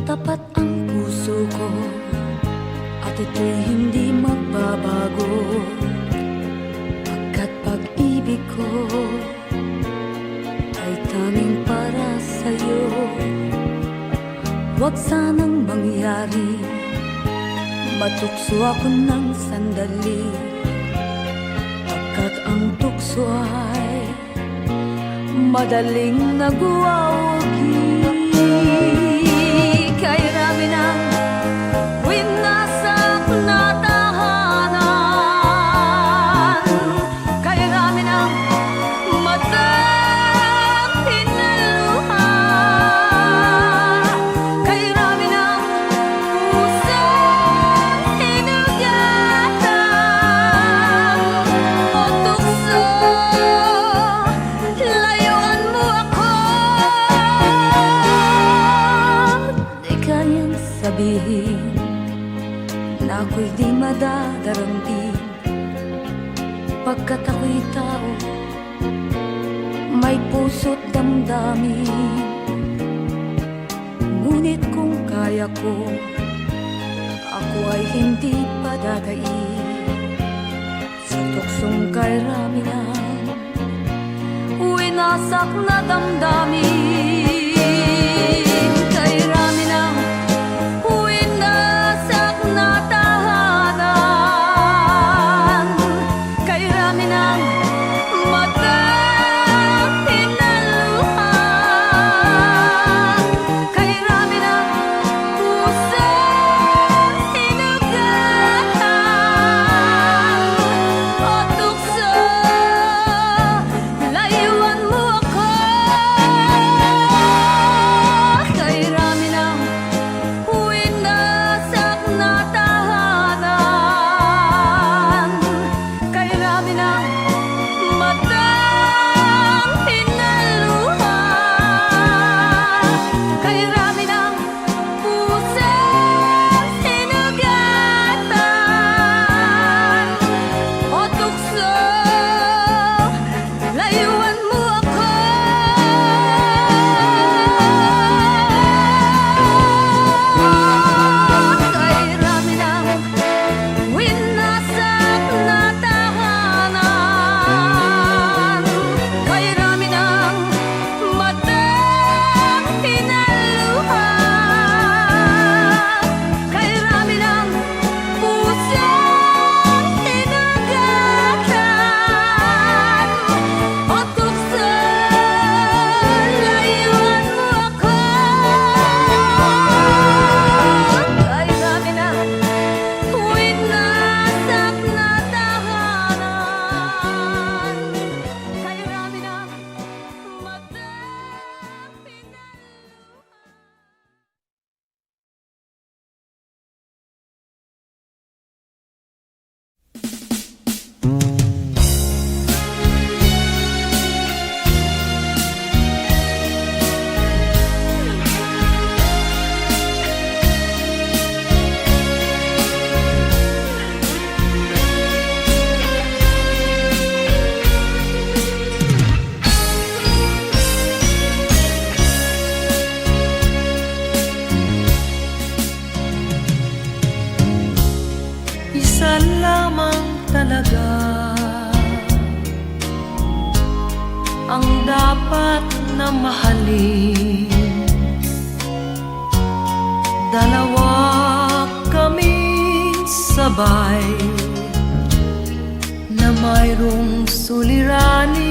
Tapat ang puso ko at ito'y hindi magbabago, pagkat pag-ibig ko ay tanging para sa'yo. Huwag sanang mangyari matukso ako ng sandali, pagkat ang tukso ay madaling nagwawagi. Kay rami ng winasak na tahanan, kay rami ng matang hinaluha, kay rami ng pusang hinugatan o tukso, layuan mo ako. Di kayang sabihin na ako'y di madadaramdin, pagkat ako'y tao, may puso't damdamin. Ngunit kung kaya ko, ako ay hindi padadaig sa tuksong kay rami ng winasak na damdamin. Kay rami ng winasak na tahanan, kay rami ng matang hinaluha, kay rami ng pusang hinugatan o tukso, layuan mo ako. Kay rami ng winasak na tahanan, kay rami ng matang hinaluha, kay rami ng pusang hinugatan o tukso, layuan mo ako. Kay rami ng winasak na tahanan, kay rami ng matang hinaluha, kay rami ng pusang hinugatan o tukso, layuan mo ako. Kay rami ng winasak na tahanan, kay rami ng matang Isa lamang talaga ang dapat na mahalin. Dalawa kaming sabay na mayroong suliranin.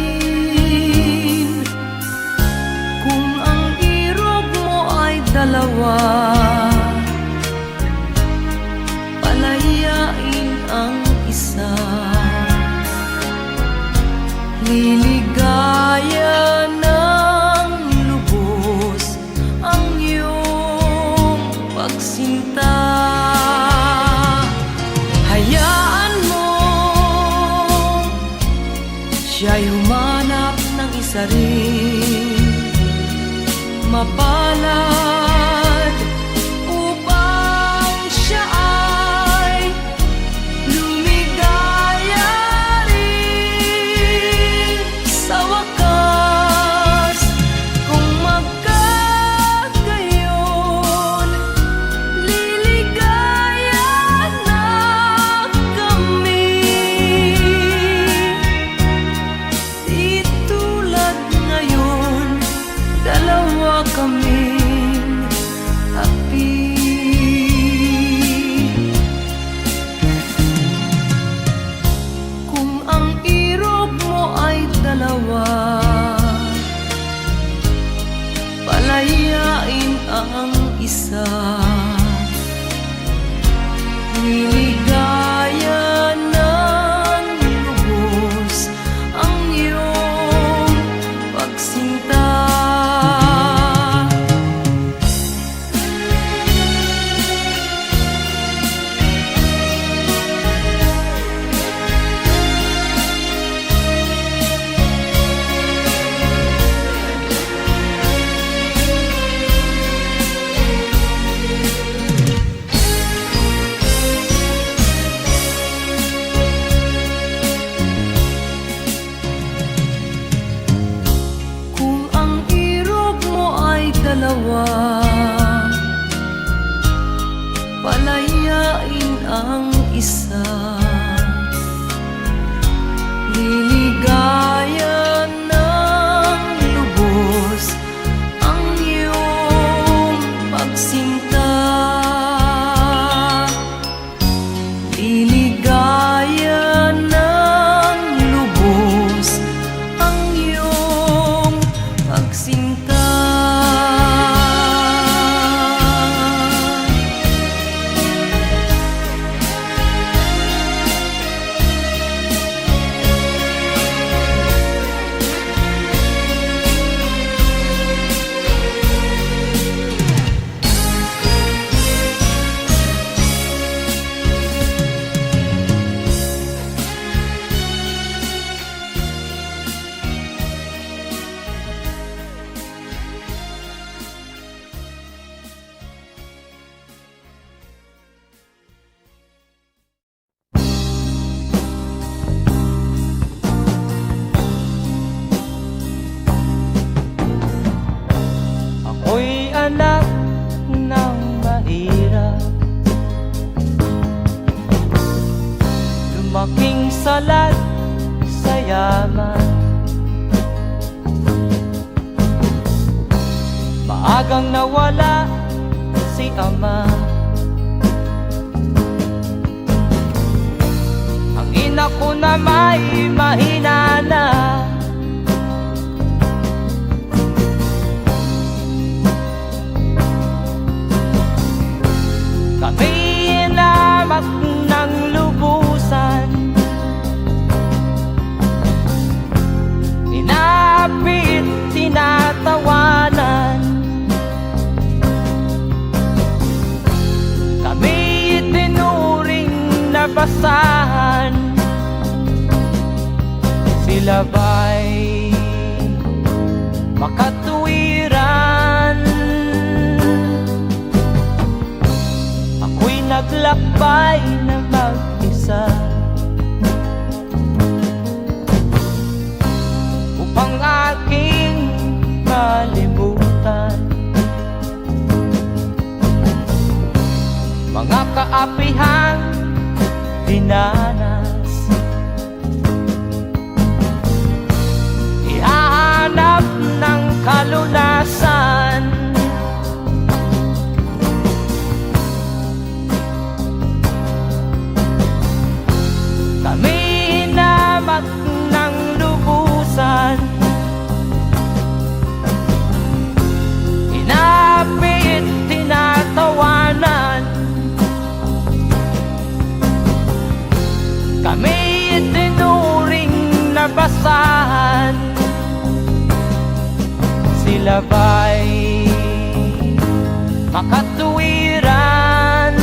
Kung ang irog mo ay dalawa, palayain ang isa. Liligaya ng lubos ang iyong pagsinta. Hayaan mo siya'y humanap ng isa rin. Mapalad mag-isa. Niligaya ng lubos ang iyong pagsinta. Dalawa, palayain ang isa. Liligaya ng lubos ang iyong pagsinta. Liligaya ng lubos ang iyong pagsinta. Ako'y anak ng mahirap, lumaking salat sa yaman. Maagang nawala si ama, ang ina ko na may mahina na. Kami inamak ng lubusan, inapit, tinatawanan. Kami itinuring na basahan, sila ba'y makatuwiran? Naglakbay na mag-isa upang aking malimutan mga kaapihang dinanas. Ihahanap ng kalunasan kami inamak ng lubusan, inapit, tinatawanan. Kami itinuring na basahan, sila ba'y makatuwiran?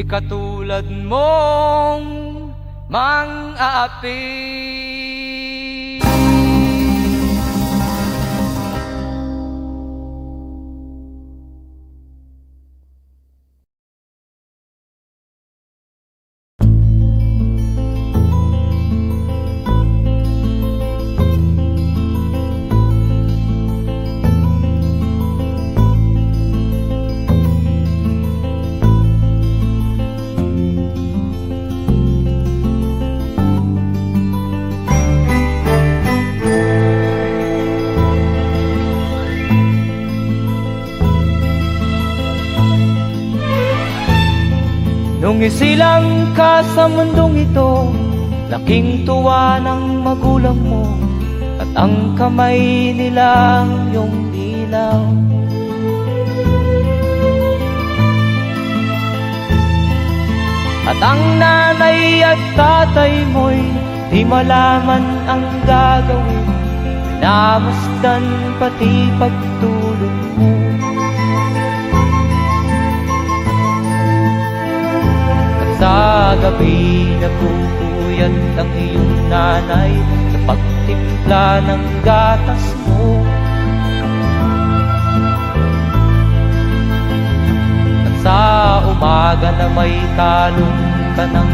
Di katulad mong mang-aapi. Nung isilang ka sa mundong ito, laking tuwa ng magulang mo, at ang kamay nila iyong ilaw. At ang nanay at tatay mo'y di malaman ang gagawin, namasdan pati pagtulog mo. Sa gabi nagpupuyat ang iyong nanay sa pagtimpla ng gatas mo. At sa umaga na may talong ka ng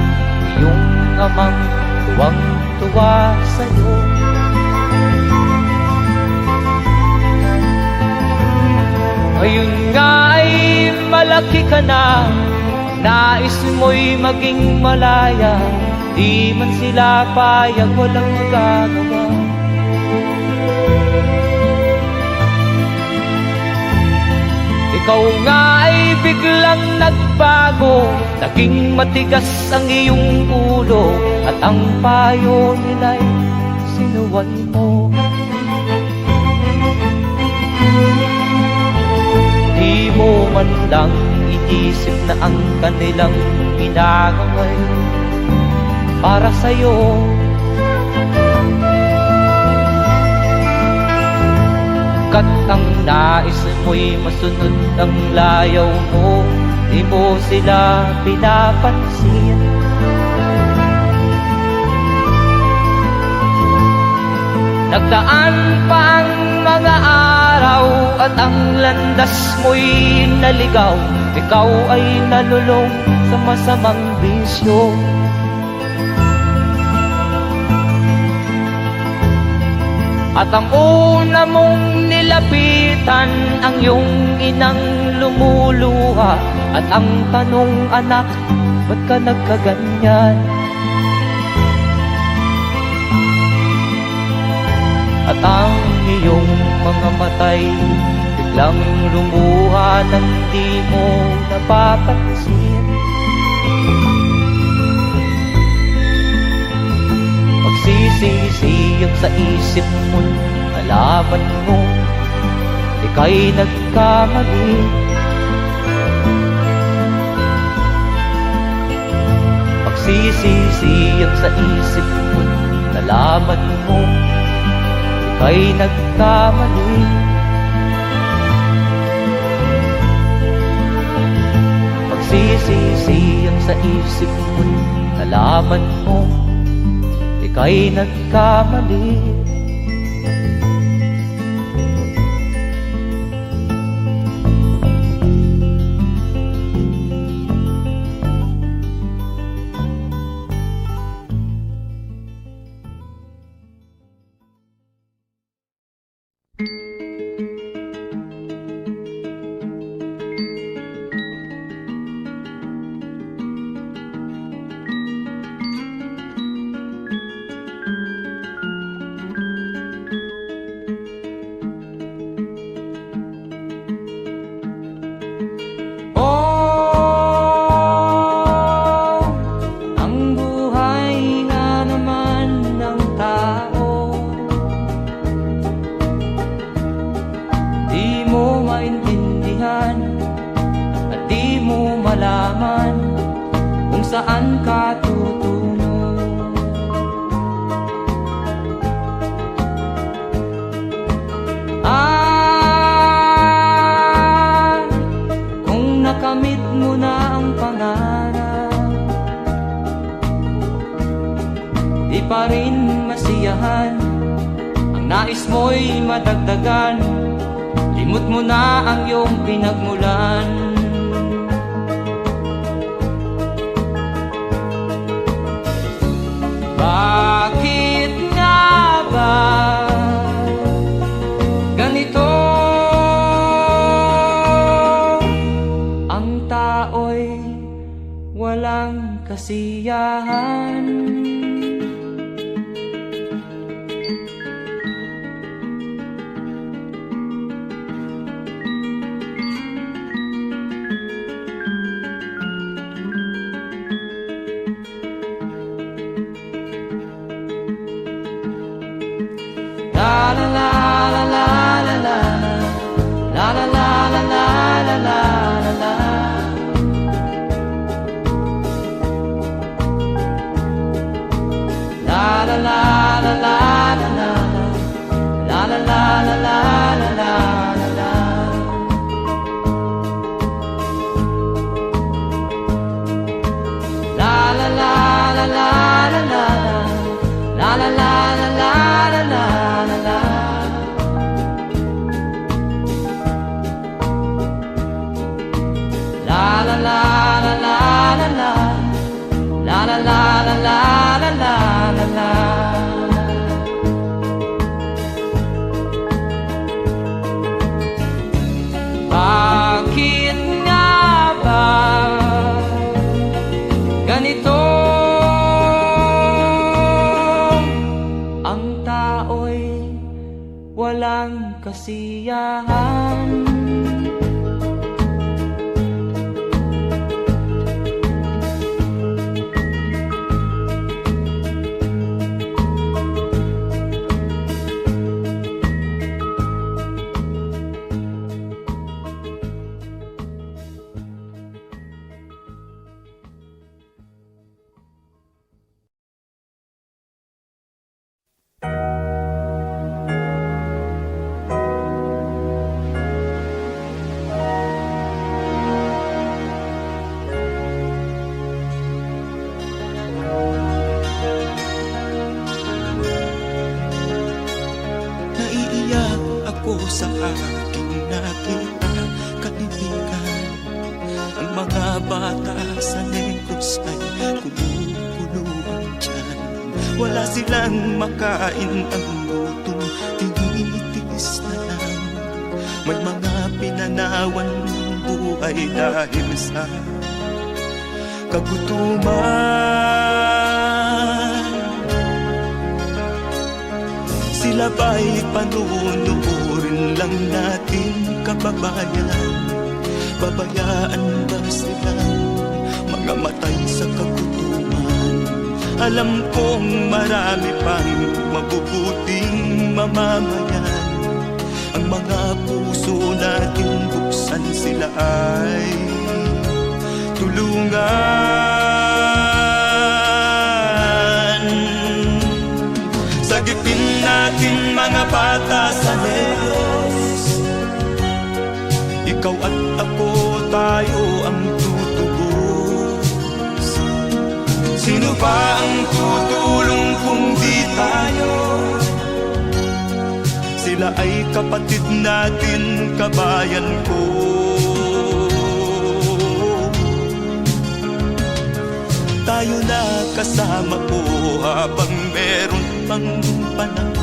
iyong amang tuwang-tuwa sa'yo. Ngayon nga ay malaki ka na, nais mo'y maging malaya, di man sila payag, walang magagawa. Ikaw nga ay biglang nagbago, naging matigas ang iyong ulo, at ang payo nila'y sinuway mo. Di mo man lang inisip na ang kanilang ginagaway para sa'yo. Kat ang nais mo'y masunod ang layaw mo, di mo sila pinapansin. Nagdaan pa ang mga araw at ang landas mo'y naligaw, ikaw ay nalulong sa masamang bisyo. At ang una mong nilapitan ang iyong inang lumuluha, at ang tanong, anak, ba't ka nagkaganyan? At ang iyong mga matay biglang lumuha nang di mo napapansin. Magsisisiyag sa isip mo, nalaman mo ika'y nagkamali. Magsisisiyag sa isip mo, nalaman mo ika'y nagkamali. Magsisisiyag sa isip mo, nalaman mo ika'y nagkamali. Saan ka tutungo? Kung nakamit mo na ang pangarap, pa rin masiyahan. Ang nais mo'y madagdagan, limot mo na ang iyong pinagmulan. Bakit nga ba ganito? Ang tao'y walang kasiyahan. La la la la la la la la la la la la la la la. La la la la la la la la la la la la la la. La la la la la la la la la la la la la. La la la la la la la la la la la la la la. Bakit nga ba ganito? Ang tao'y walang kasiyahan. Naiiyak ako sa aking nakita, kaibigan. Ang mga bata sa Negros ay kumukuluan dyan. Wala silang makain, ang gutom tinitiis na lang. May mga pinanawan ng buhay dahil sa kagutuman. Sila ba'y panunurin lang natin, kababayan? Babayaan ba silang mga matay sa kagutuman? Alam kong marami pang mabubuting mamamayan. Ang mga puso natin buksan, sila ay tulungan. Sagipin natin mga bata sa Negros, ikaw at ako, tayo ang tutubos. Sino ba ang tutulong kung di tayo? Sila ay kapatid natin, kabayan ko. Tayo na kasama ko habang meron pang panahon.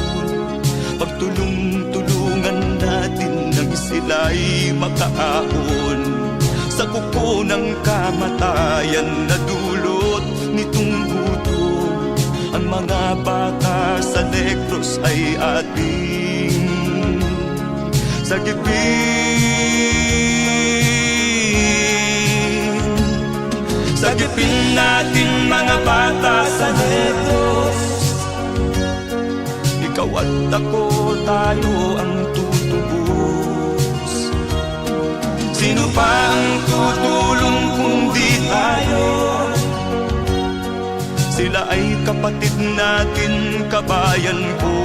Pagtulong-tulungan natin nang sila'y makaahon sa kuko ng kamatayan na dulot nitong gutom. Ang mga bata sa Negros ay ating sagipin. Sagipin natin mga bata sa Negros, ikaw at ako, tayo ang tutubos. Sino pa ang tutulong kung di tayo? Sila ay kapatid natin, kabayan ko.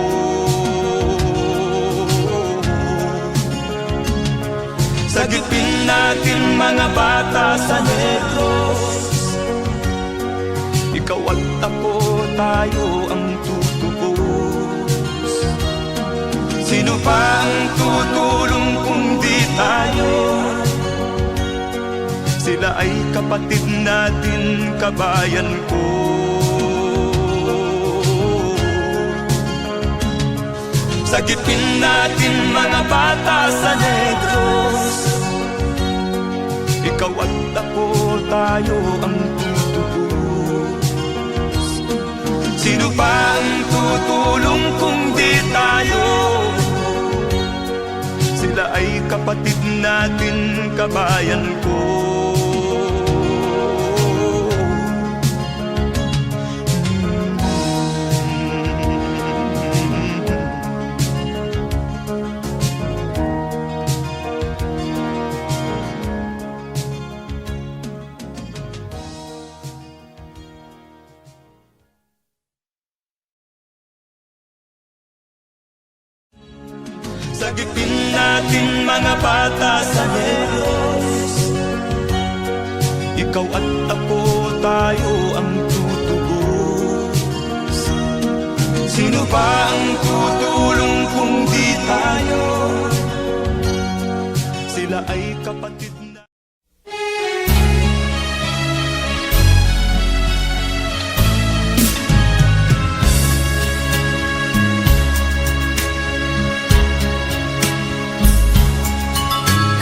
Sagipin natin mga bata sa Negros, ikaw at ako, tayo ang Sino pa ang tutulong kung di tayo? Sila ay kapatid natin, kabayan ko. Sagipin natin mga bata sa Negros. Ikaw at ako, tayo ang tutubos. Sino pa ang tutulong kung di tayo? Sila ay kapatid natin, kabayan ko. Sagipin natin mga bata sa Negros. Ikaw at ako, tayo ang tutubos. Sino pa ang tutulong kung di tayo? Sila ay kapatid na.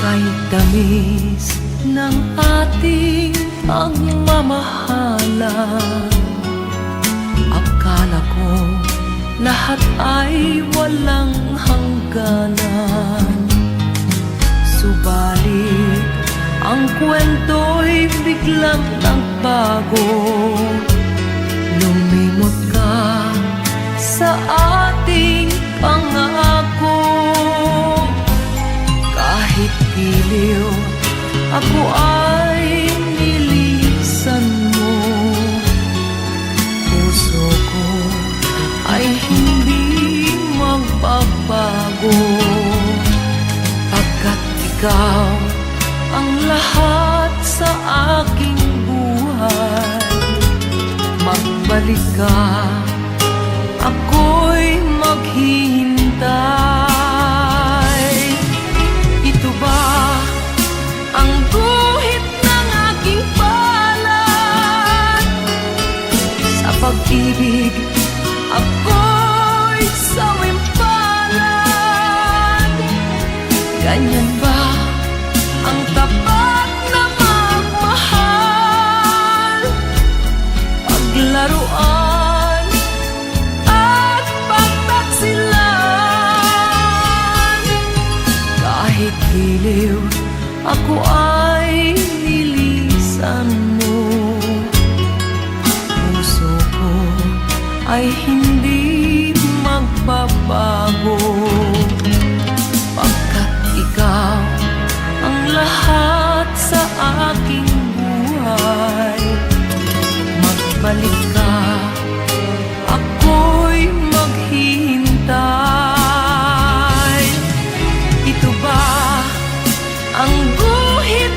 Kahit tamis ng ating pagmamahalan, akala ko lahat ay walang hangganan. Subalit ang kwento'y biglang nagbago. Lumimot ka sa ating pangako. Kahit giliw, ako ay nilisan mo. Puso ko ay hindi magbabago, pagkat ikaw ang lahat sa aking buhay. Magbalik ka, ako'y maghihintay. Ang guhit ng aking palad, sa pag-ibig ako'y sawimpalad. Ganyan ba ang tapat na magmahal? Paglaruan at pagtaksilan. Kahit giliw, ako ay nilisan mo. Puso ko ay hindi magbabago, pagkat ikaw ang lahat sa aking buhay. Magbalik ka, ako'y maghihintay. Ito ba ang guhit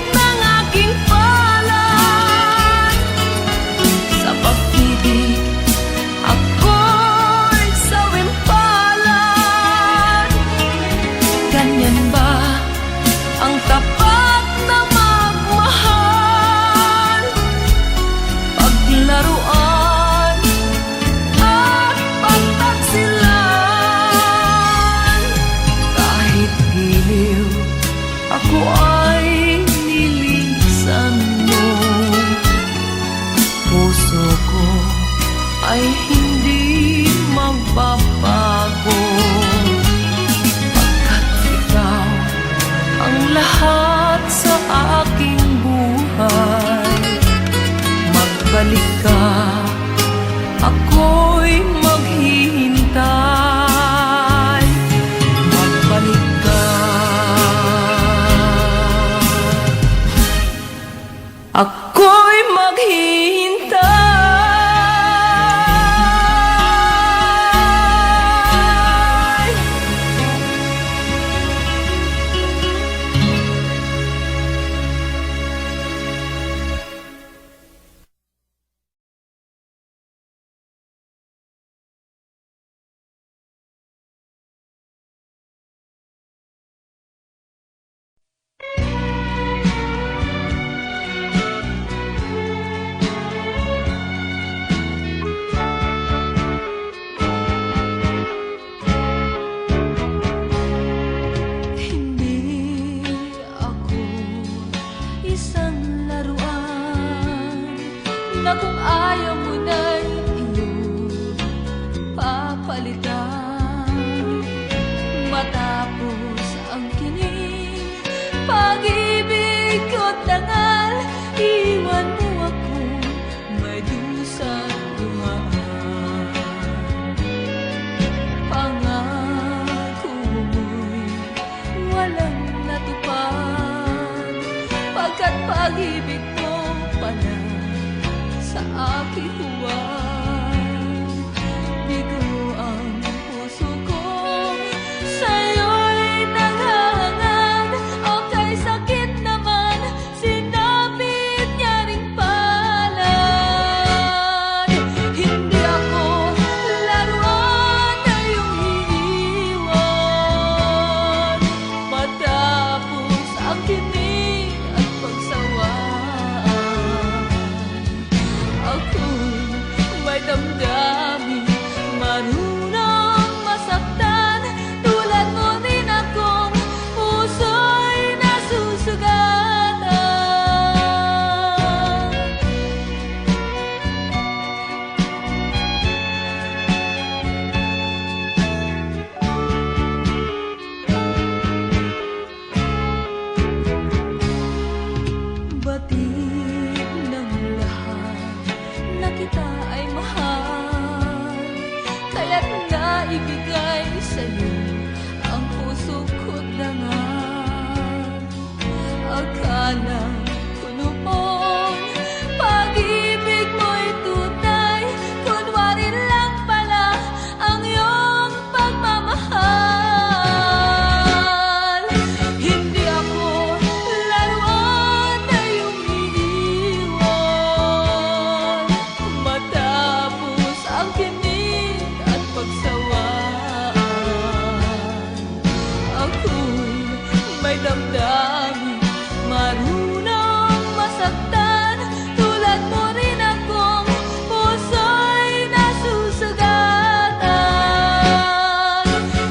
may damdamin, marunong masaktan. Tulad mo rin akong puso'y nasusugatan.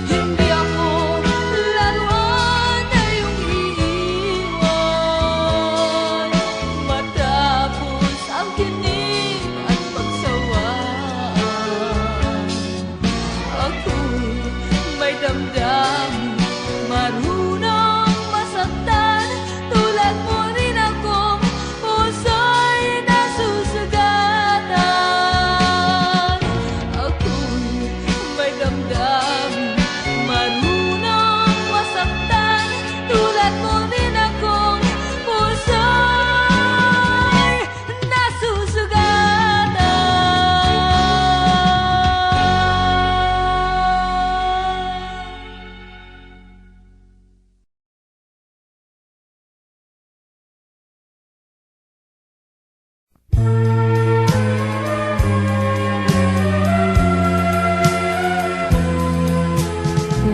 Hindi ako laruan na iyong iiwan matapos ang kinig at pagsawaan. Ako'y may damdamin, marunong masaktan. Tulad mo rin akong puso'y nasusugatan. Ako'y may damdamin, marunong masaktan. Tulad mo rin akong puso'y nasusugatan.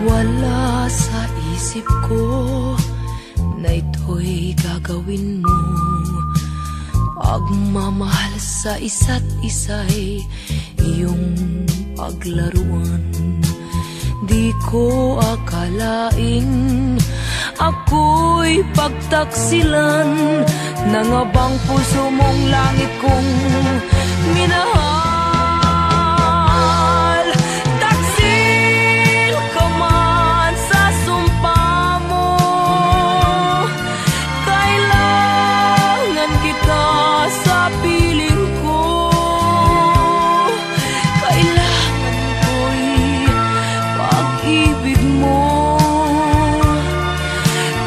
Wala sa isip ko na ito'y gagawin mo. Pagmamahal sa isa't isa'y iyong paglaruan. Di ko akalain ako'y pagtaksilan ng abang puso mong langit kong minahal. Taksil ka man sa sumpa mo, kailangan kita sa piling ko. Kailangan ko'y pag-ibig mo.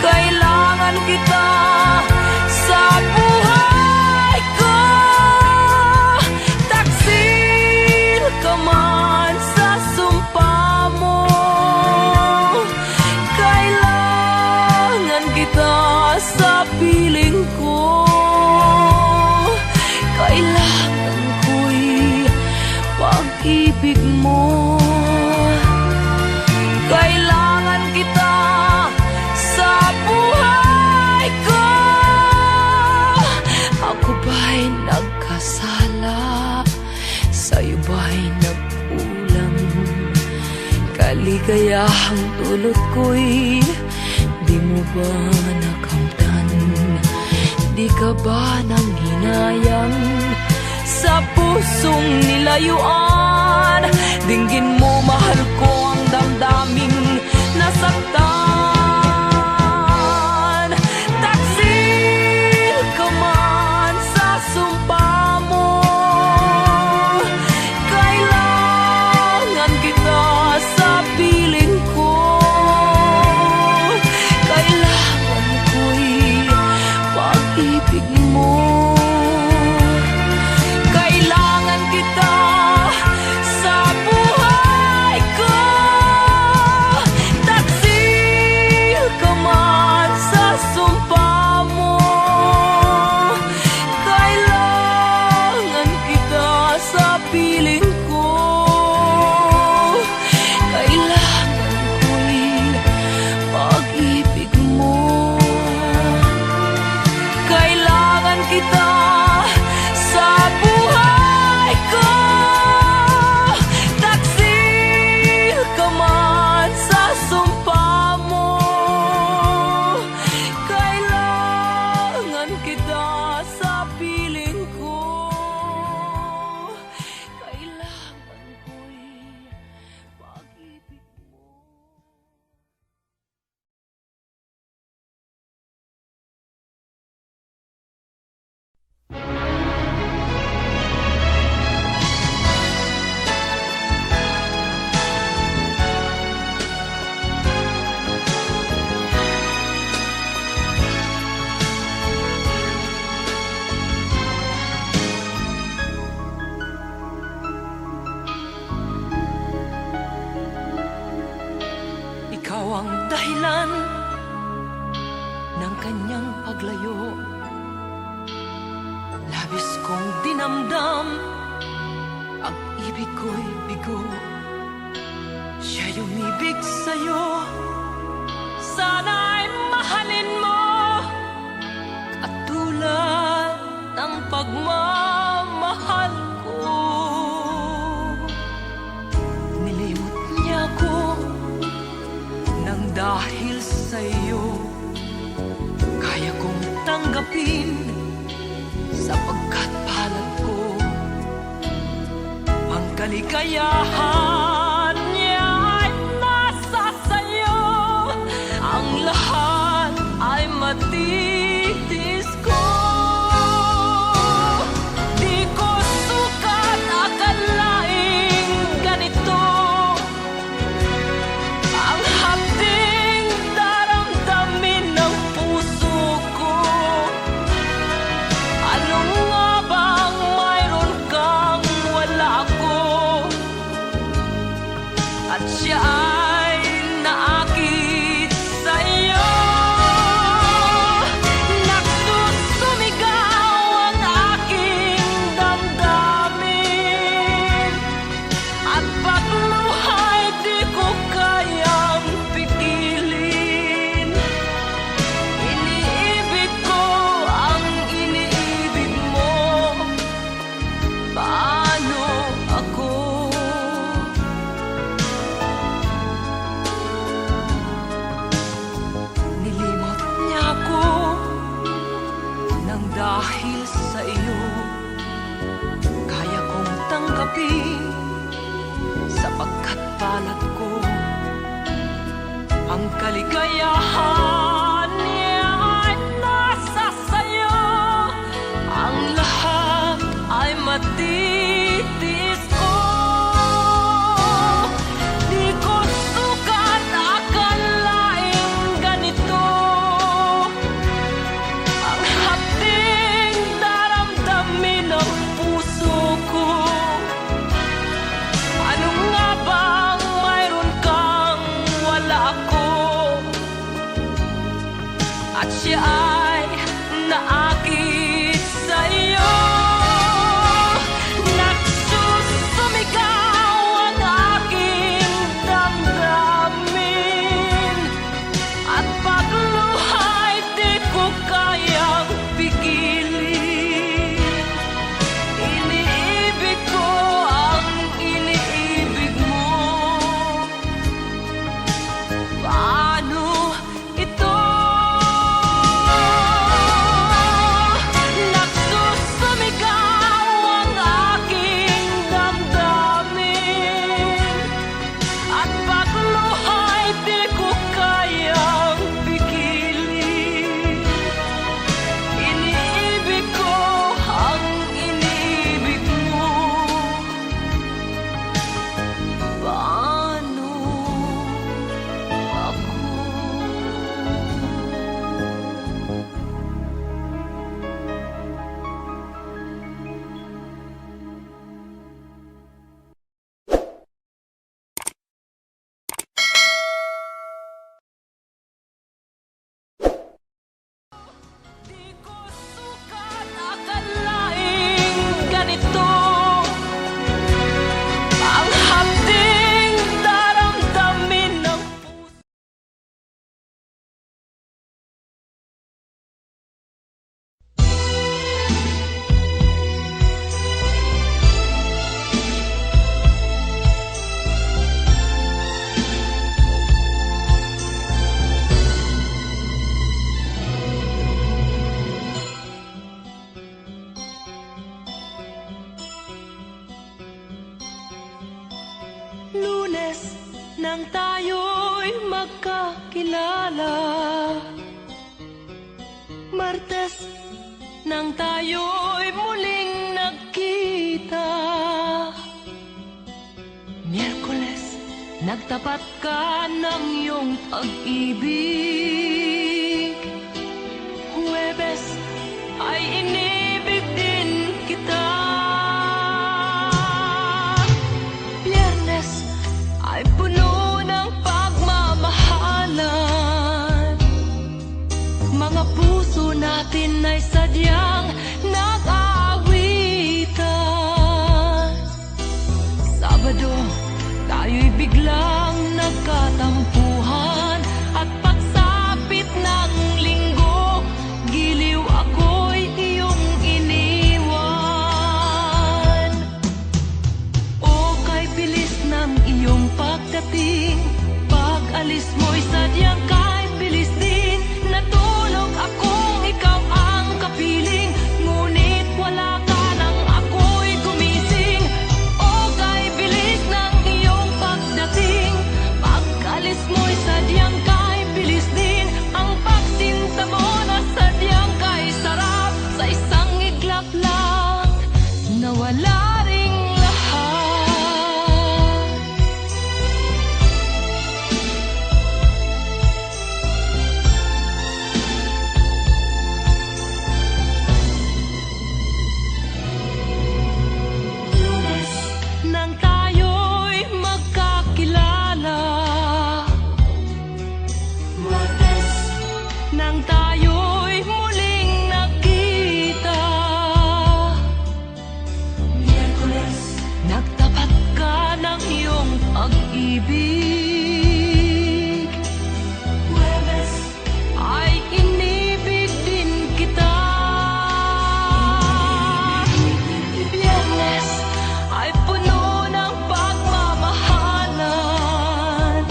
Kailangan kita sa buhay ko. Taksil ka man sa sumpa mo, kailangan kita sa piling ko. Kailangan ko'y pag-ibig mo. Kailangan kita sa buhay ko. Ako ba'y nagkasala? Sa'yo ba'y nagkulang? Kaligayahang dulot ko'y di mo ba nakamtan? Di ka ba nang hinayang sa pusong nilayuan? Dinggin mo, mahal ko, ang damdaming nasaktan. Taksil ka man sa sumpa mo, kailangan kita sa piling ko. Kailangan ko'y pag-ibig mo. Kailangan kita sa buhay ko. Taksil ka man sa sumpa mo, kailangan kita sa piling ko. Kailangan ko'y pag-ibig mo. Kailangan kita sa buhay ko. Taksil ka man sa sumpa mo, kailangan kita sa piling ko. Kailangan ko'y pag-ibig mo. Ikaw ang dahilan ng kanyang paglayo. Labis kong dinamdam, ang ibig ko'y bigo. Siya'y umibig sa'yo, sana'y mahal dahil sa'yo kaya kong tanggapin, sapagkat palad ko ang kaligayahan niya ay nasa sayo. Ang lahat ay matitis ko. Di ko sukat akalaing ganito ang hapding daramdamin ng puso ko. Ano nga bang mayroon kang wala ako, at siya ay naakit sa'yo. Nagsusumigaw ang aking damdamin, at pagluhay di ko kayang pigilin. Iniibig ko ang iniibig mo. Paano ako? Nilimot niya ako nang dahil sa iyo kaya kong tanggapin, sapagkat palad ko ang kaligayahan niya ay nasa sayo. Ang lahat ay matitis ko. Di ko sukat akalaing ganito ang hapding daramdamin ng puso ko. Ano nga bang mayroon kang wala ako, at siya ay naakit sa'yo. Nagsusumigaw ang aking damdamin, at pagluhay di ko kayang pigilin. Iniibig ko ang iniibig mo. Paano ito? Nagsusumigaw ang aking damdamin, at pagluhay di ko kayang pigilin. Iniibig ko ang iniibig mo. Paano ako? Di ko sukat akalaing ganito ang hapding daramdamin ng puso. Lunes nang tayo'y magkakilala, Martes nang tayo'y muling nagkita, Miyerkules nagtapat ka ng iyong pag-ibig, Huwebes ay inibig din kita, Biyernes ay puno ng pagmamahalan. Mga puso natin ay sadyang nag-aawitan. Sabado, tayo'y biglang nagkatampuhan, at pagsapit ng linggo, giliw ako'y iyong iniwan. O kay bilis ng iyong pagdating, pag-alis mo'y mo'y sadyang kay bilis din. Natulog akong ikaw ang kapiling, ngunit wala ka nang ako'y gumising. O kay bilis ng iyong pagdating, pag-alis mo'y sadyang kay bilis din. Ang pagsinta mo na sadyang kay sarap, sa isang iglap lang nawala ring lahat. Nang tayo'y magkakilala, nang tayo'y muling nakita, nagtapat ka ng iyong pag-ibig, ay inibig din kita. Biyernes ay puno ng pagmamahalan,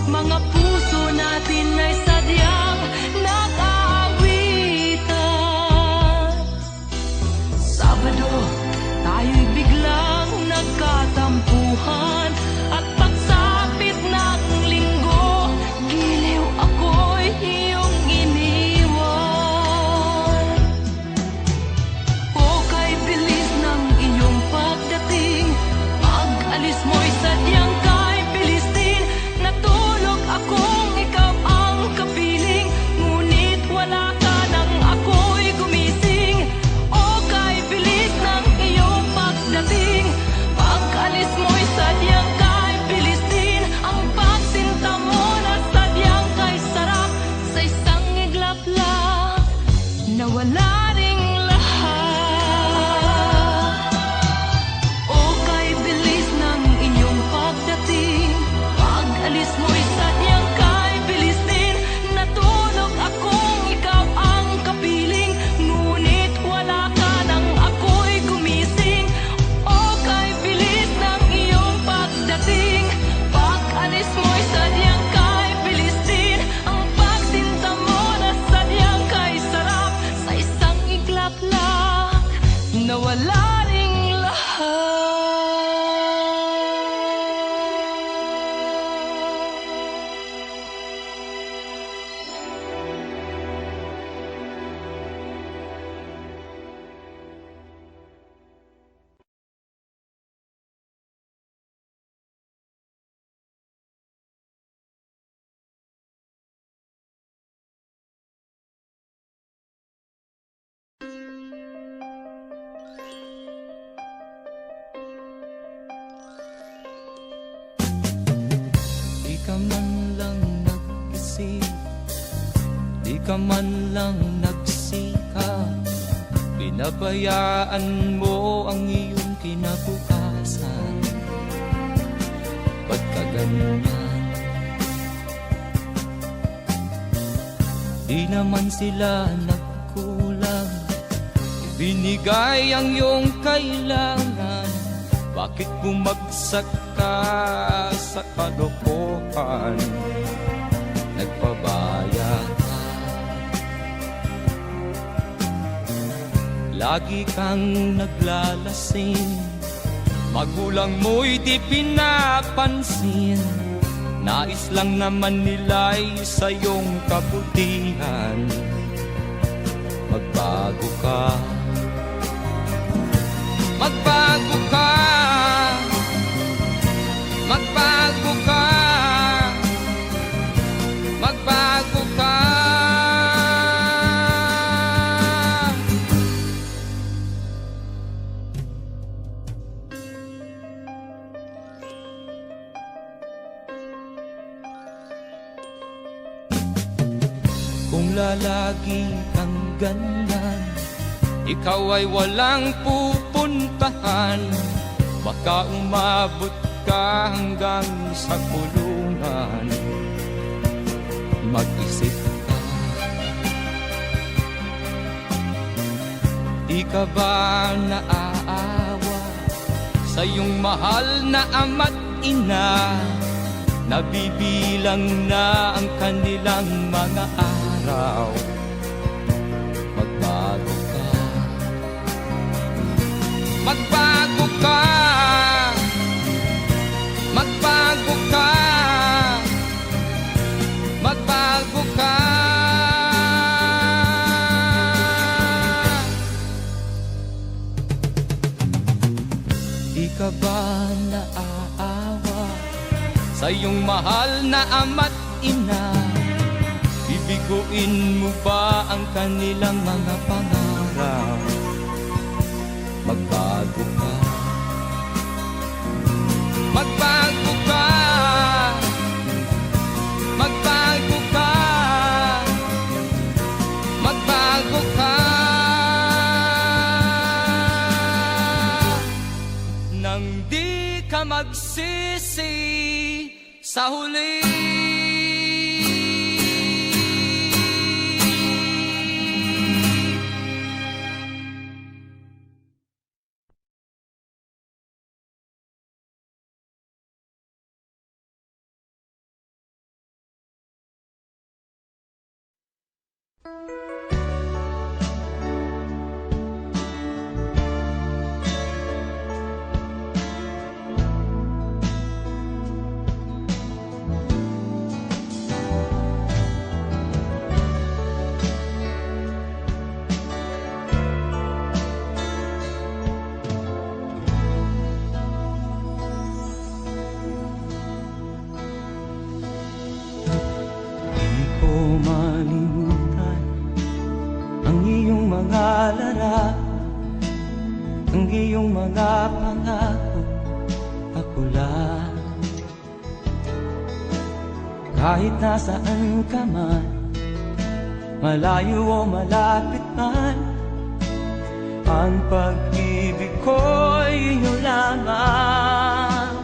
mga puso natin ay sadyang nag-aawitan. Sabado, tayo'y biglang nagkatampuhan, at pagsapit ng linggo, giliw ako'y iyong iniwan. O kay bilis ng iyong pagdating, pag-alis mo'y sadyang kay bilis din. Natulog akong ikaw ang kapiling, ngunit wala ka nang ako'y gumising. O kay bilis ng iyong pagdating, pag-alis mo'y sadyang kay bilis din. Ang pagsinta mo na sadyang kay sarap, sa isang iglap lang nawala ring lahat. O kay bilis ng inyong pagdating, pag-alis mo'y sadyang kay bilis din. Natulog akong ikaw ang kapiling, ngunit wala ka nang ako'y gumising. O kay bilis ng iyong pagdating, pag-alis mo'y sadyang kay bilis din. Ang pagsinta mo na sadyang kay sarap, sa isang iglap lang nawala ring lahat. Di ka man lang nag-isip, di ka man lang nagsikap, pinabayaan mo ang iyong kinabukasan. Ba't ka ganyan? Di naman sila nagkulang, ibinigay ang iyong kailangan. Bakit bumagsak ka sa kalokohan? Nagpabaya ka, lagi kang naglalasing, magulang mo'y di pinapansin. Nais lang naman nila'y sa iyong kabutihan. Magbago ka, magbago ka, magbago ka, magbago ka. Kung lalagi kang ganyan, ikaw ay walang pupuntahan. Baka umabot ka hanggang sa kulungan. Mag-isip ka, di ka ba naaawa sa iyong mahal na ama't ina? nabibilang na ang kanilang mga araw. Magbago ka, magbago ka, magbago ka, magbago ka. Di ka ba naaawa sa iyong mahal na ama't ina? Bibiguin mo ba ang kanilang mga pangarap? Magbago ka, magbago ka, magbago ka, magbago ka. Nang di ka magsisi sa huli. Malimutan ang iyong mga larawan, ang iyong mga pangako, ako lang. Kahit nasaan ka man, malayo o malapit man, ang pag-ibig ko'y iyo lamang.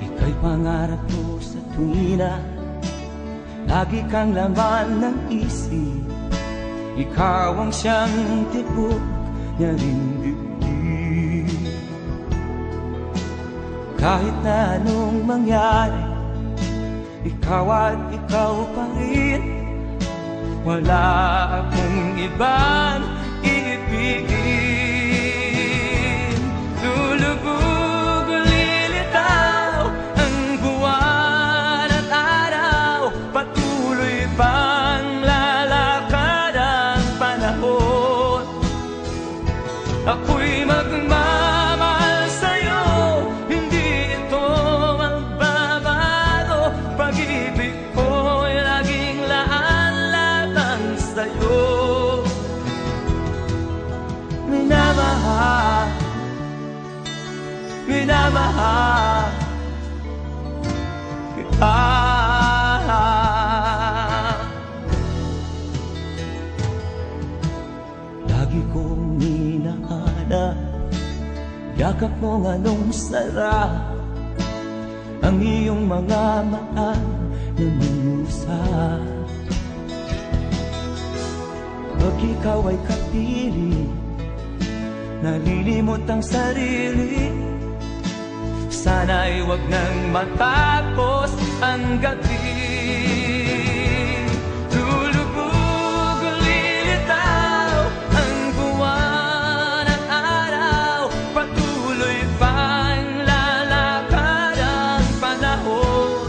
Ika'y pangarap ko sa tuwina, lagi kang laman ng isip. Ikaw ang siyang tibok niya rin dibdib. Kahit na anong mangyari, ikaw at ikaw pa rin. Wala akong ibang iibigin. Lulubog o lilitaw ang buwan at araw, patuloy pang lalakad ang panahon. Ako'y magmamahal sa'yo, hindi ito magbabago. Pag-ibig ko'y laging laan lamang sa'yo. Minamahal, minamahal kita. Lagi kong hinahanap yakap mong anong sarap, ang iyong mga mata na minusap. Pag ikaw ay kapiling, nalilimot ang sarili. Sana'y wag nang matapos ang gabi. Lulubog o lilitaw ang buwan at araw, patuloy pang lalakad ang panahon.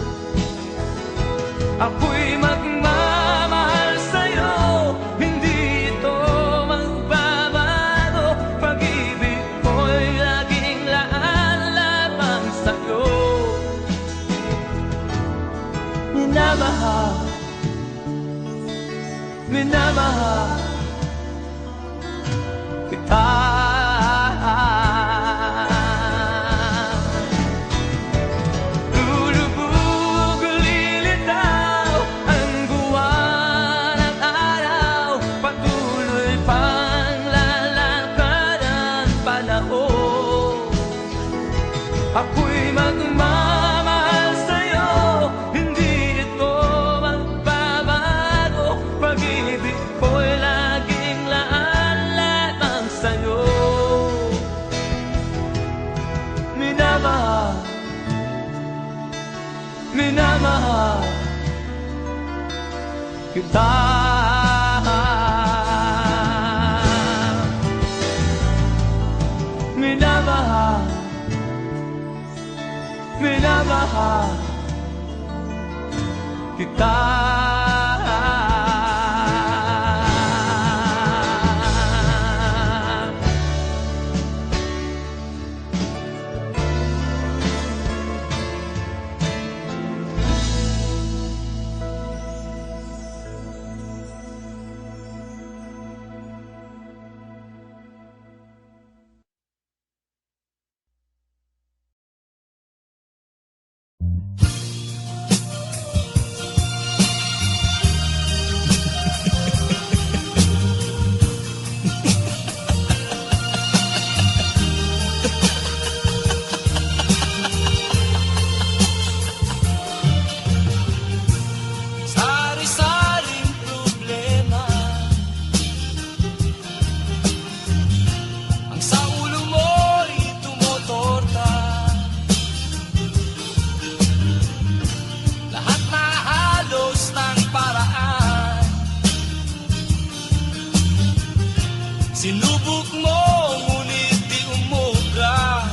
Ako'y magmamahal sa'yo, hindi ito magbabago. Pag-ibig ko'y laging laan lamang sa'yo. Minamahal, minamahal kita. Lulubog o lilitaw ang buwan at araw, patuloy pang lalakad ang panahon. Ako'y magmamahal sa'yo, hindi ito magbabago. Pag-ibig ko'y minamahal kita. Minamahal, minamahal kita. Sari-saring problema ang sa ulo mo'y tumutorta. Lahat na halos ng paraan sinubok mo, ngunit di umubra.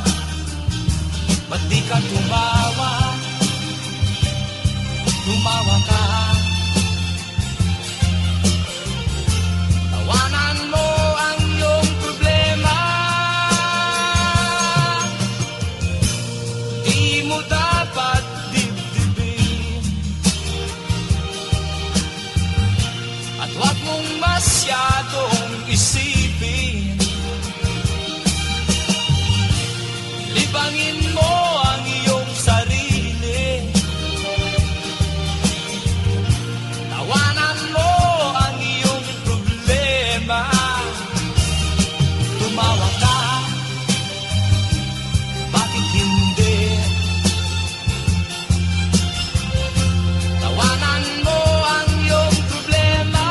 Ba't di ka tumawa? Tumawa ka. Tawanan mo ang iyong problema. Di mo dapat dibdibin, at huwag mong masyadong isipin. Libangin mo ang iyong sarili. Tawanan mo ang iyong problema. Tumawa ka, bakit hindi? Tawanan mo ang iyong problema.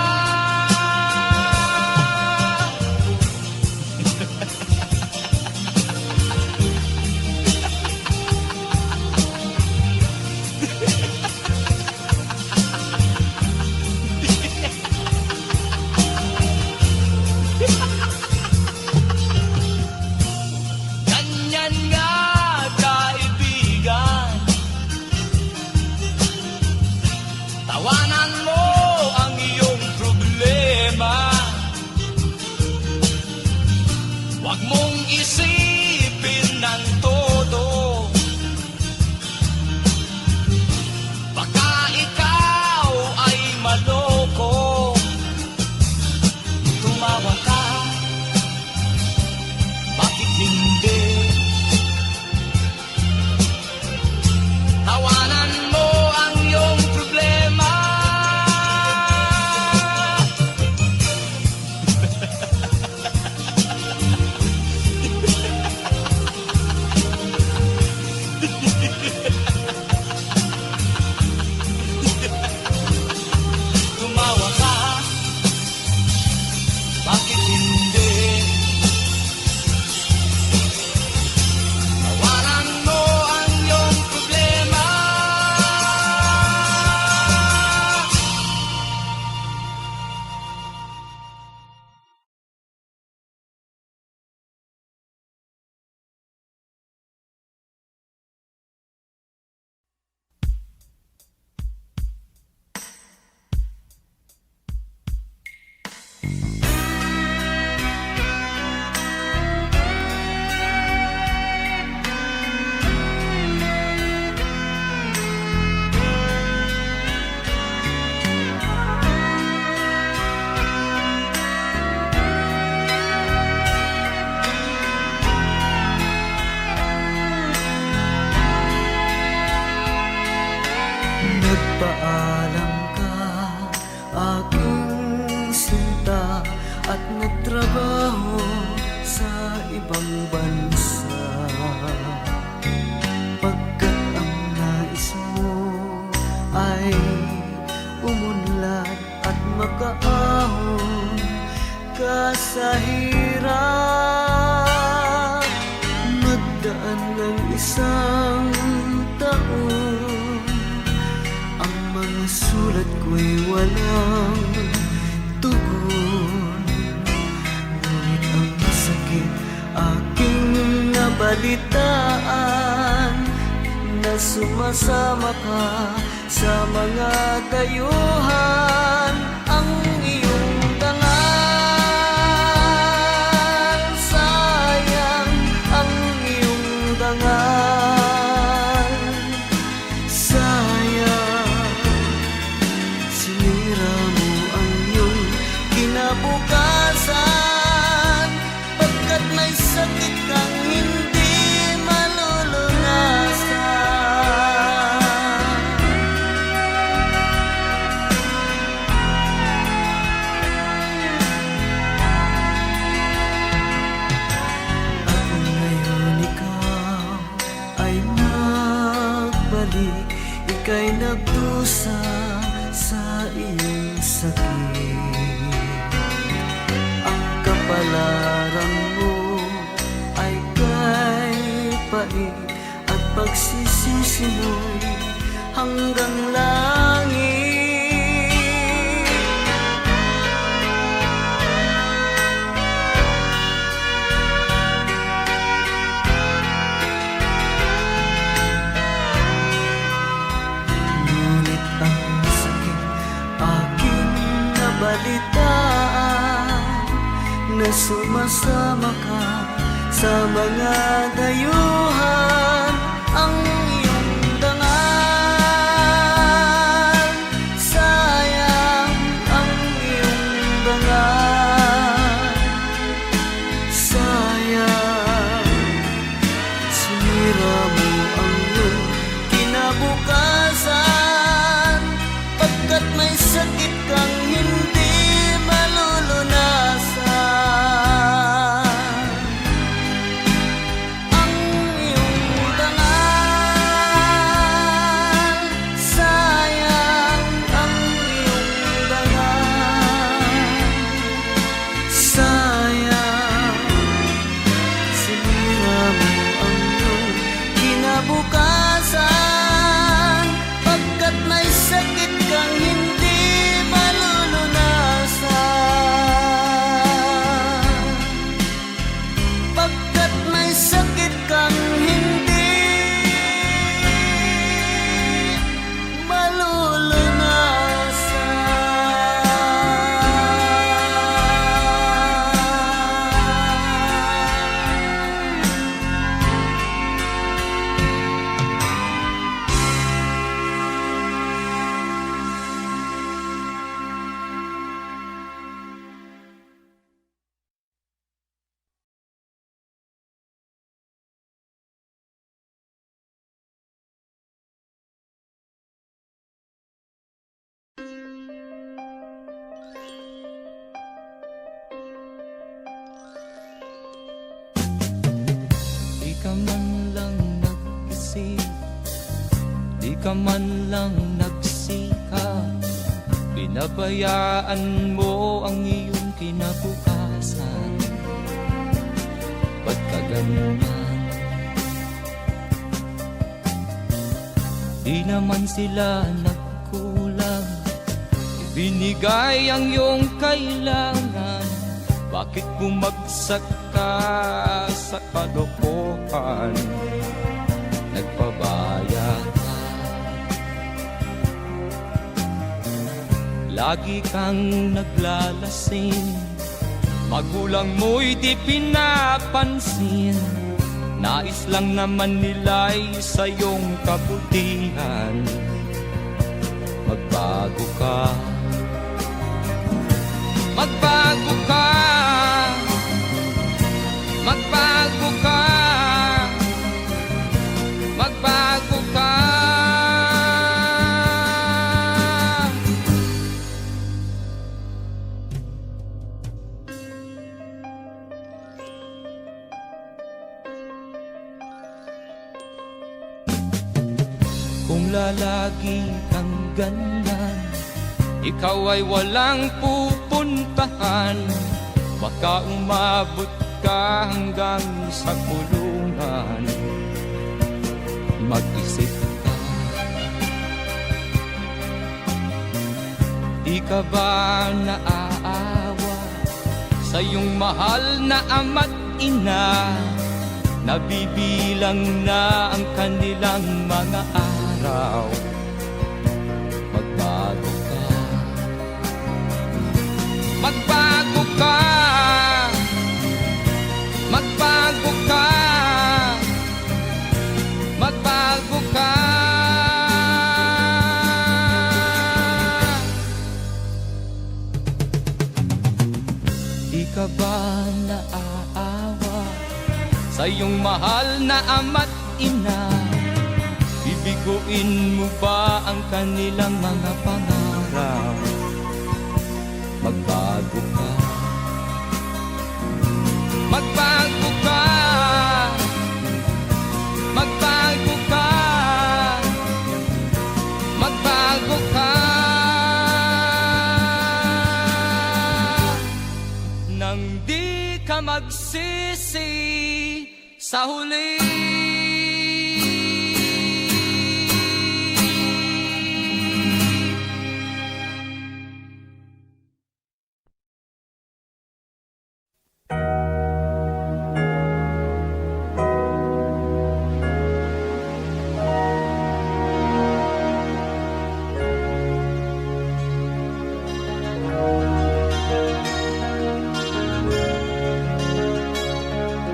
Ganyan nga, kaibigan. Tawanan mo ang iyong problema. Huwag mong isipin ng todo. Baka ikaw ay maloko. Tumawa ka, bakit hindi? Tawanan mo ang iyong problema. Tumawa ka, bakit hindi? Tawanan mo ang iyong problema. Nagpaalam ka, aking sinta, at nagtrabaho sa ibang bansa. Pagkat ang nais mo ay umunlad at makaahon ka sa hirap. Nagdaan ng isang taon sulat ko'y walang tugon. Ngunit ang sakit aking nabalitaan, na sumasama ka sa mga dayuhan. Ang iyong dangal, sayang ang iyong dangal. Sayang, sinira mo ang iyong kinabukasan, pagkat may sakit kang hindi malulunasan. At ngayon ikaw ay nagbalik, ika'y nagdusa sa iyong sakit. Ang kapalaran mo ay kay pait, at pagsisisi mo'y hanggang langit. Ngunit ang sakit aking nabalitaan, na sumasama ka sa mga dayuhan. Ang iyong dangal, sayang ang iyong dangal. Sayang, sinira mo ang iyong kinabukasan, pagkat may sakit kang hindi malulunasan. Ang iyong dangal, sayang ang iyong dangal. Sayang, sinira mo ang iyong kinabukasan, pagkat may sakit kang hindi malulunasan. Pagkat may sakit kang hindi malulunasan. Di ka man lang nag-isip, di ka man lang nagsikap, pinabayaan mo ang iyong kinabukasan. Ba't ka ganyan? Di naman sila nagkulang, ibinigay ang iyong kailangan. Bakit bumagsak ka sa kalokohan? Nagpabaya ka, lagi kang naglalasing, magulang mo'y di pinapansin. Nais lang naman nila'y sa iyong kabutihan. Magbago ka, magbago ka, magbago ka, magbago ka. Kung lalagi kang ganyan, ikaw ay walang pupuntahan. Baka umabot ka hanggang sa kulungan. Mag-isip ka, Di ka ba naaawa sa iyong mahal na ama't ina? Nabibilang na ang kanilang mga araw. Magbago ka, magbago ka, magbago ka, magbago ka. Di ka ba naaawa sa iyong mahal na ama't ina? Bibiguin mo ba ang kanilang mga pangarap? Magbago ka, magbago ka, magbago ka, magbago ka. Nang di ka magsisi sa huli.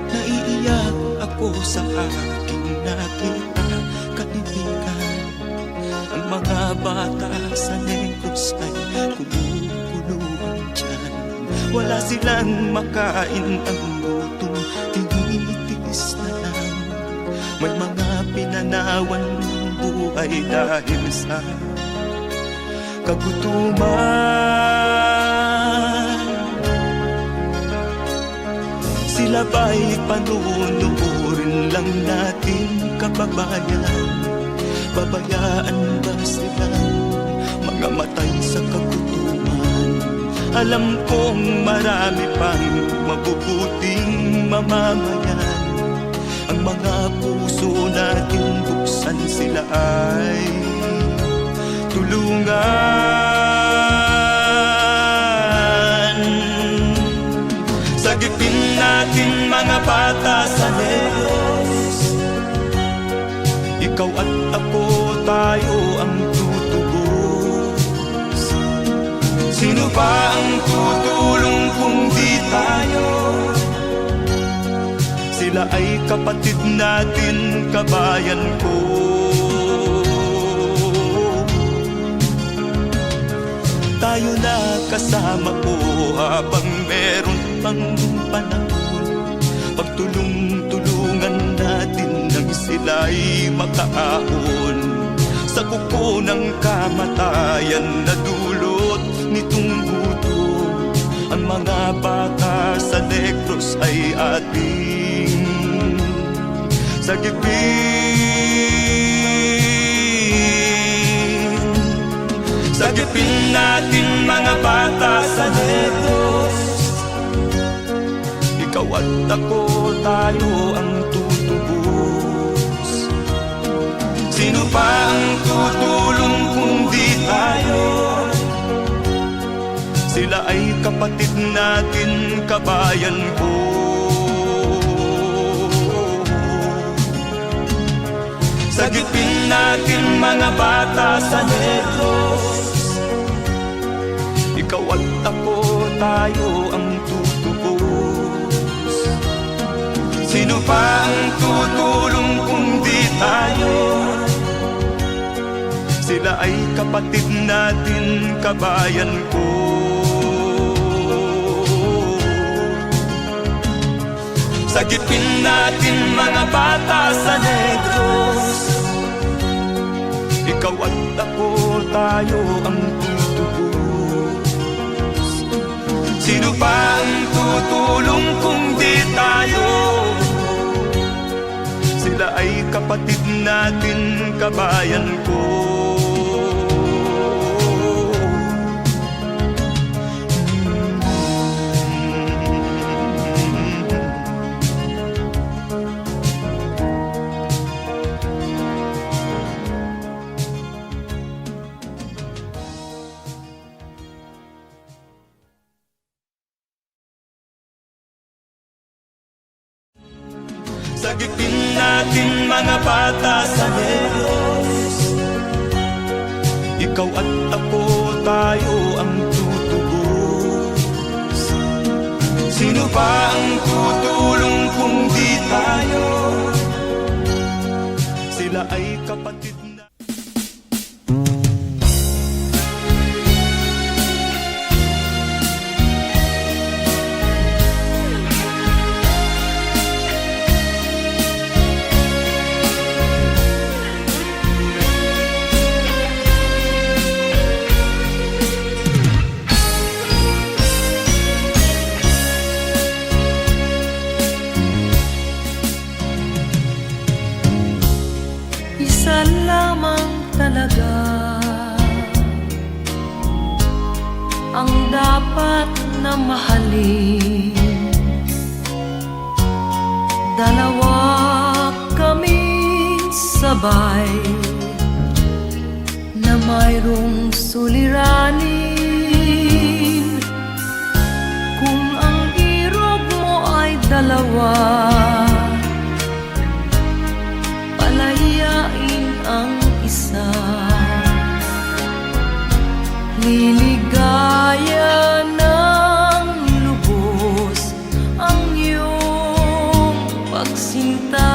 Naiiyak ako sa aking nakita, kaibigan. Ang mga bata sa Negros ay kumukuluan dyan. Wala silang makain, ang gutom tinitiis na lang. May mga pinanawan ng buhay dahil sa kagutuman. Sila ba'y panunurin lang natin, kababayan? Babayaan ba silang mga matay sa kagutuman? Alam kong marami pang mabubuting mamamayan. Ang mga puso natin buksan, sila ay tulungan. Sagipin natin mga bata sa Negros. Ikaw at ako, tayo ang tutubos. Sino ba ang tutulong kung di tayo? Sila ay kapatid natin, kabayan ko. Tayo na kasama ko habang meron pang panahon. Pagtulong-tulungan natin nang sila'y makaahon sa kuko ng kamatayan na dulot nitong gutom. Ang mga bata sa Negros ay ating sagipin. Sagipin natin mga bata sa Negros. Ikaw at ako, tayo ang tutubos. Sino pa ang tutulong kung di tayo? Sila ay kapatid natin, kabayan ko. Sagipin natin mga bata sa Negros. Ikaw at ako, tayo ang tutubos. Sino pa ang tutulong kung di tayo? Sila ay kapatid natin, kabayan ko. Sagipin natin mga bata sa Negros. Ikaw at ako, tayo ang tutubos. Sino pa ang tutulong kung di tayo? Sila ay kapatid natin, kabayan ko. Sagipin natin mga bata sa Negros. Ikaw at ako, tayo ang tutubos. Sino ba ang tutulong kung di tayo? Sila ay kapatid na. Isa lamang talaga ang dapat na mahalin. Dalawa kaming sabay na mayroong suliranin. Kung ang irog mo ay dalawa, palayain ang isa. Liligaya ng lubos ang iyong pagsinta.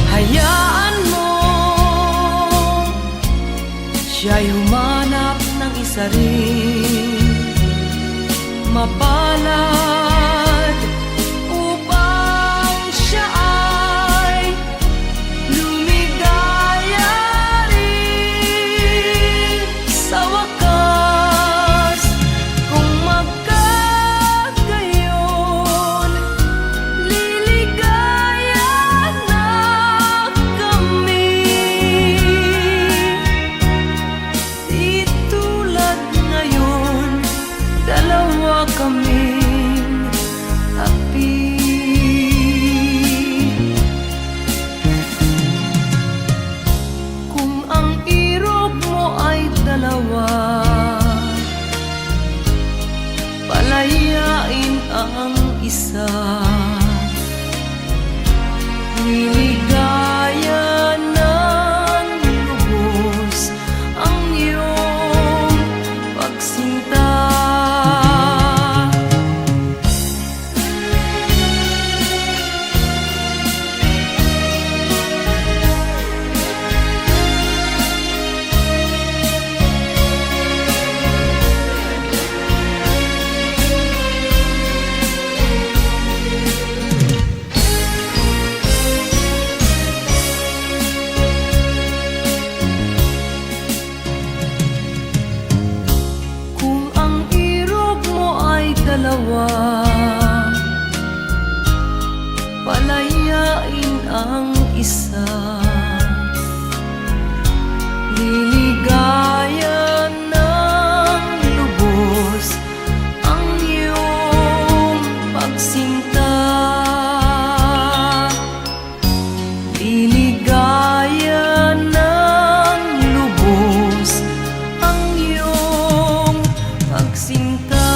Hayaan mo siya'y humanap ng isa rin, mapalad, upang siya ay lumigaya rin sa wakas. Kung magkagayon, liligaya na kami. Di tulad ngayon, dalawa kaming api. Kung ang irog mo ay dalawa, palayain ang isa. Liligaya ng lubos ang iyong pagsinta. Kung ang irog mo ay dalawa, palayain ang isa. Liligaya ng lubos ang iyong pagsinta. Liligaya ng lubos ang iyong pagsinta.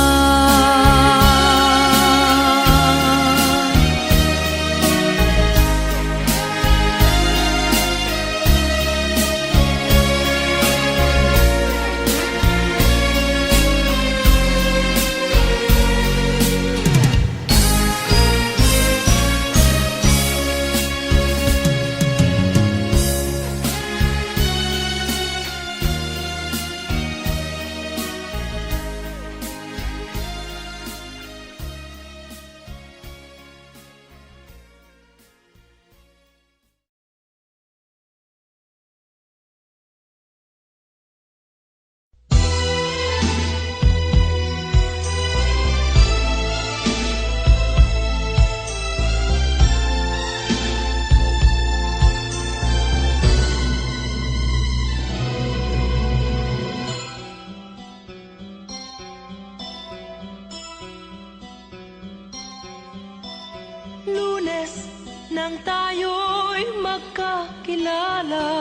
Lunes nang tayo'y magkakilala,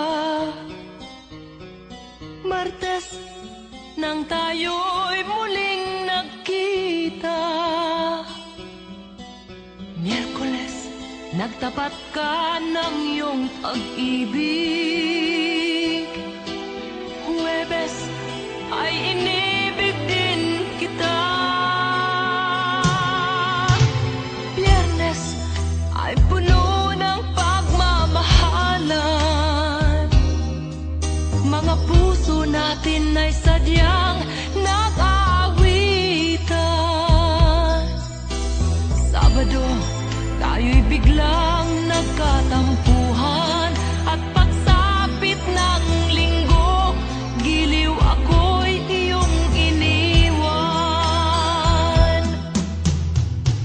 Martes nang tayo'y muling nagkita, Miyerkules nagtapat ka ng iyong pag-ibig. Huwebes ay inibig din kita. Biyernes ay puno ng pagmamahalan. Mga puso natin ay sadyang nag-aawitan. Sabado, tayo'y biglang nagkatampuhan. At pagsapit ng linggo, giliw ako'y iyong iniwan.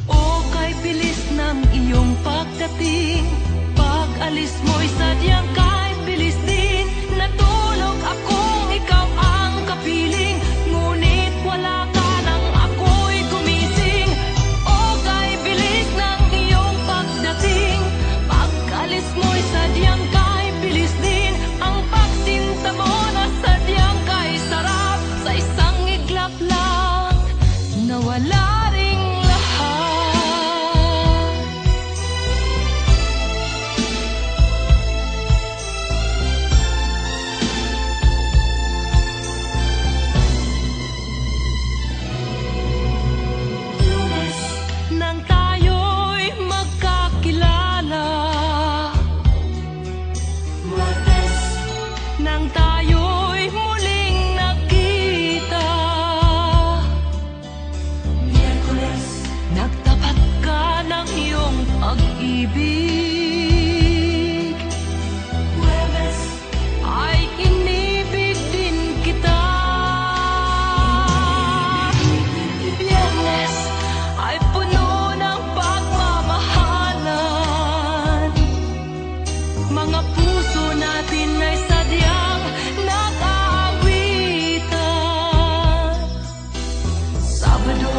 O kay bilis ng iyong pagdating, pag-alis mo'y sadyang kay bilis din. Natulog akong ikaw ang kapiling, ngunit wala ka nang ako'y gumising. O kay bilis ng iyong pagdating, pag-alis mo'y sadyang kay bilis din. Ang pagsinta mo na sadyang kay sarap, sa isang iglap lang nawala ring lahat. Nang tayo'y magkakilala, nang tayo'y muling nakita, nagtapat ka ng iyong pag-ibig. Ay inibig din kita. Biyernes ay puno ng pagmamahalan. Mga puso natin ay sadyang nag-aawitan. Sabado,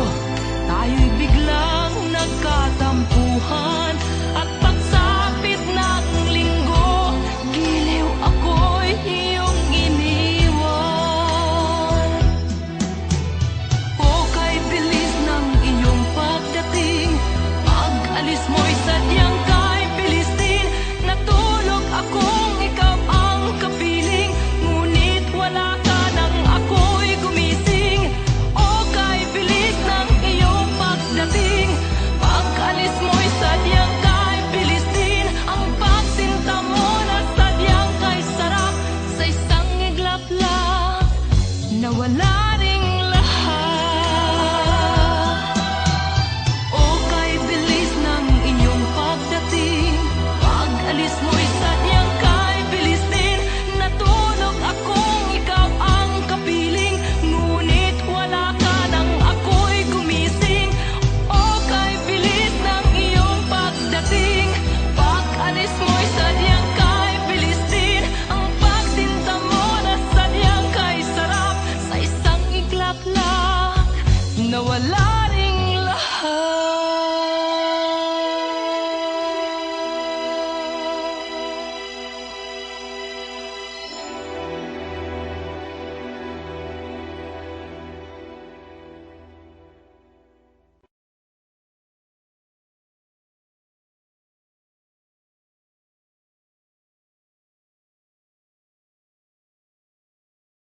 tayo'y biglang nagkatampuhan. At pagsapit ng linggo, giliw ako'y iyong iniwan. O kay bilis ng iyong pagdating, pag-alis mo'y sadyang kay bilis din. Natulog akong ikaw ang kapiling, ngunit wala ka nang ako'y gumising. O kay bilis ng iyong pagdating, pag-alis mo'y sadyang kay bilis din. Ang pagsinta mo na sadyang kay sarap, sa isang iglap lang nawala